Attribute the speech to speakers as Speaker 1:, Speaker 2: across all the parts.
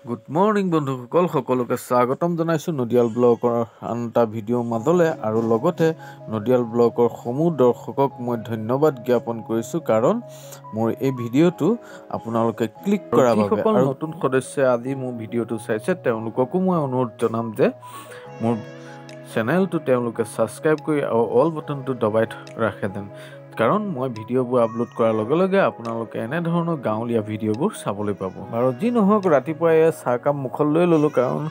Speaker 1: Good morning বন্ধুসকল, সকলোকে স্বাগতম জনাইছোঁ নদিয়াল ব্লগৰ আন এটা ভিডিঅ'ৰ মাজলৈ। আৰু লগতে নদিয়াল ব্লগৰ সমূহ দৰ্শকক মই ধন্যবাদ জ্ঞাপন কৰিছোঁ, কাৰণ মোৰ এই ভিডিঅ'টো আপোনালোকে ক্লিক কৰাৰ বাবে। আৰু নতুন সদস্যই আজি মোৰ ভিডিঅ'টো চাইছে, তেওঁলোককো মই অনুৰোধ জনাম যে মোৰ চেনেলটো তেওঁলোকে ছাবস্ক্ৰাইব কৰি আৰু অল বটনটো দবাই ৰাখে যেন, কাৰণ মই ভিডিঅ'বোৰ আপলোড কৰাৰ লগে লগে আপোনালোকে এনেধৰণৰ গাঁৱলীয়া ভিডিঅ'বোৰ চাবলৈ পাব। আৰু যি নহওক, ৰাতিপুৱাই চাহকাপ মুখত লৈ ল'লোঁ, কাৰণ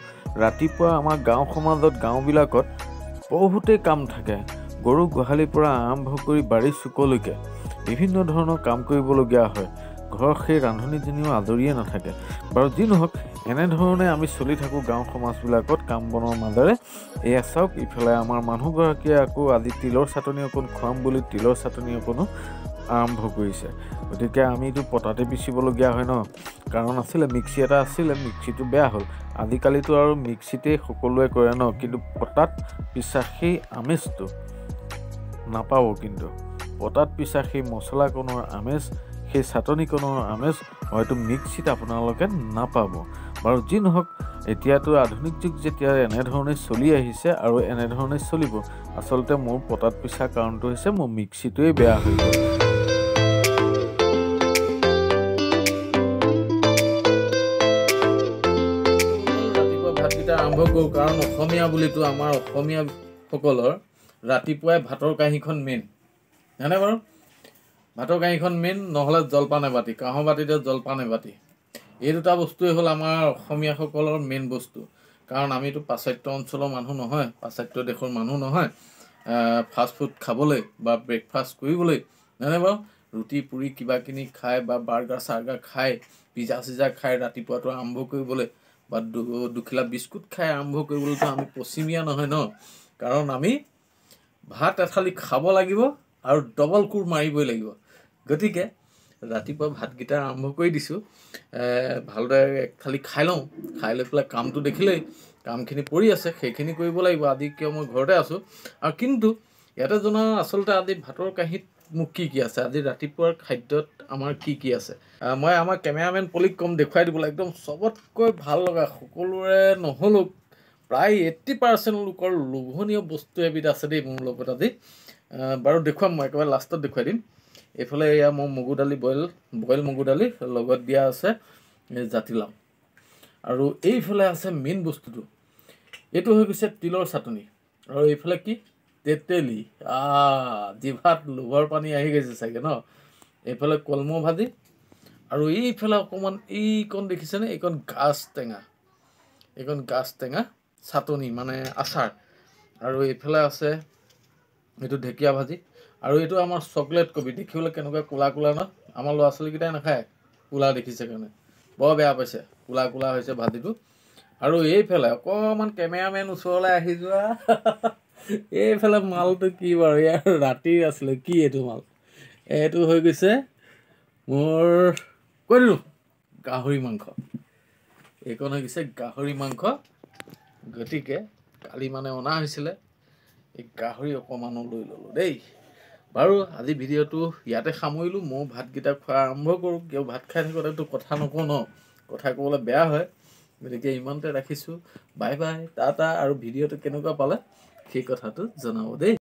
Speaker 1: ৰাতিপুৱা আমাৰ গাঁও সমাজত, গাঁওবিলাকত বহুতেই কাম থাকে। গৰু গোহালিৰ পৰা আৰম্ভ কৰি বাৰী চুকলৈকে বিভিন্ন ধৰণৰ কাম কৰিবলগীয়া হয়। ঘৰৰ সেই ৰান্ধনীজনীও আজৰিয়ে নাথাকে। বাৰু যি নহওক, এনেধৰণে আমি চলি থাকোঁ গাঁও সমাজবিলাকত কাম বনৰ মাজেৰে। এয়া চাওক, ইফালে আমাৰ মানুহগৰাকীয়ে আকৌ আজি তিলৰ চাটনি অকণ খুৱাম বুলি তিলৰ চাটনি অকণো আৰম্ভ কৰিছে। গতিকে আমিতো পতাতে পিচিবলগীয়া হয় ন, কাৰণ আছিলে মিক্সি এটা আছিলে, মিক্সিটো বেয়া হ'ল। আজিকালিতো আৰু মিক্সিতেই সকলোৱে কৰে ন, কিন্তু পতাত পিছা সেই আমেজটো নাপাব। কিন্তু পতাত পিছা সেই মছলাকণৰ আমেজ, সেই চাটনিকণৰ আমেজ হয়তো মিক্সিত আপোনালোকে নাপাব। বাৰু যি নহওক, এতিয়াতো আধুনিক যুগ যেতিয়া এনেধৰণে চলি আহিছে আৰু এনেধৰণে চলিব। আচলতে মোৰ পতাত পিছা কাৰণটো হৈছে মোৰ মিক্সিটোৱেই বেয়া হৈ গ'ল। ৰাতিপুৱা ভাতকেইটা আৰম্ভ কৰোঁ, কাৰণ অসমীয়া বুলিতো আমাৰ অসমীয়াসকলৰ ৰাতিপুৱাই ভাতৰ কাঁহীখন মেইন, হয়নে বাৰু? ভাতৰ কাঁহীখন মেইন, নহ'লে জলপান এবাতি, কাঁহৰ বাতিতে জলপান এবাতি। এই দুটা বস্তুৱেই হ'ল আমাৰ অসমীয়াসকলৰ মেইন বস্তু। কাৰণ আমিতো পাশ্চাত্য অঞ্চলৰ মানুহ নহয়, পাশ্চাত্য দেশৰ মানুহ নহয়। ফাষ্টফুড খাবলৈ বা ব্ৰেকফাষ্ট কৰিবলৈ, হয়নে বাৰু? ৰুটি পুৰি কিবা কিনি খাই বা বাৰ্গাৰ চাৰ্গাৰ খাই, পিজ্জা চিজ্জা খাই ৰাতিপুৱাটো আৰম্ভ কৰিবলৈ, বা দুখিলা বিস্কুট খাই আৰম্ভ কৰিবলৈতো আমি পশ্চিমীয়া নহয় ন। কাৰণ আমি ভাত এথালি খাব লাগিব আৰু ডবল কোৰ মাৰিবই লাগিব। গতিকে ৰাতিপুৱা ভাতকেইটা আৰম্ভ কৰি দিছোঁ। ভালদৰে এক থালি খাই লওঁ, খাই লৈ পেলাই কামটো দেখিলেই, কামখিনি পৰি আছে সেইখিনি কৰিব লাগিব। আজি কিয় মই ঘৰতে আছোঁ। আৰু কিন্তু ইয়াতে জনা আচলতে আজি ভাতৰ কাঁহীত মোক কি কি আছে, আজি ৰাতিপুৱাৰ খাদ্যত আমাৰ কি কি আছে, মই আমাৰ কেমেৰামেন পলিক কম দেখুৱাই দিবলৈ। একদম চবতকৈ ভাল লগা, সকলোৰে নহ'লেও প্ৰায় 80% লোকৰ লোভনীয় বস্তু এবিধ আছে দেই মোৰ লগত আজি। বাৰু দেখুৱাম, মই একেবাৰে লাষ্টত দেখুৱাই দিম। এইফালে এয়া মোৰ মগু দালি, বইল মগু দালি, লগত দিয়া আছে জাতিলাও। আৰু এইফালে আছে মেইন বস্তুটো, এইটো হৈ গৈছে তিলৰ চাটনি। আৰু এইফালে কি, তেতেলী। জিভাত লোভৰ পানী আহি গৈছে চাগে ন। এইফালে কলমৌ ভাজি, আৰু এইফালে অকণমান এইকণ দেখিছেনে, এইকণ গাজ টেঙা, এইকণ গাজ টেঙা চাটনি মানে আচাৰ। আৰু এইফালে আছে এইটো ঢেকীয়া ভাজি, আৰু এইটো আমাৰ চকলেট কবি। দেখিবলৈ কেনেকুৱা ক'লা ক'লা ন, আমাৰ ল'ৰা ছোৱালীকেইটাই নাখায় ক'লা দেখিছে কাৰণে, বৰ বেয়া পাইছে ক'লা ক'লা হৈছে ভাজিটো। আৰু এইফালে অকণমান কেমেৰামেন ওচৰলৈ আহি যোৱা, এইফালে মালটো কি বাৰু, ইয়াৰ ৰাতিৰ আছিলে কি এইটো মাল, এইটো হৈ গৈছে মোৰ কৈ দিলোঁ গাহৰি মাংস। এইকণ হৈ গৈছে গাহৰি মাংস। গতিকে কালি মানে অনা হৈছিলে, এই গাহৰি অকণমানো লৈ ল'লোঁ দেই। বাৰু আজি ভিডিঅ'টো ইয়াতে সামৰিলোঁ। ময়ো ভাতকেইটা খোৱা আৰম্ভ কৰোঁ, কিয় ভাত খাই থাকোঁতেতো কথা নকওঁ ন, কথা ক'বলৈ বেয়া হয়। গতিকে ইমানতে ৰাখিছোঁ, বাই বাই, টাটা। আৰু ভিডিঅ'টো কেনেকুৱা পালে সেই কথাটো জনাব দেই।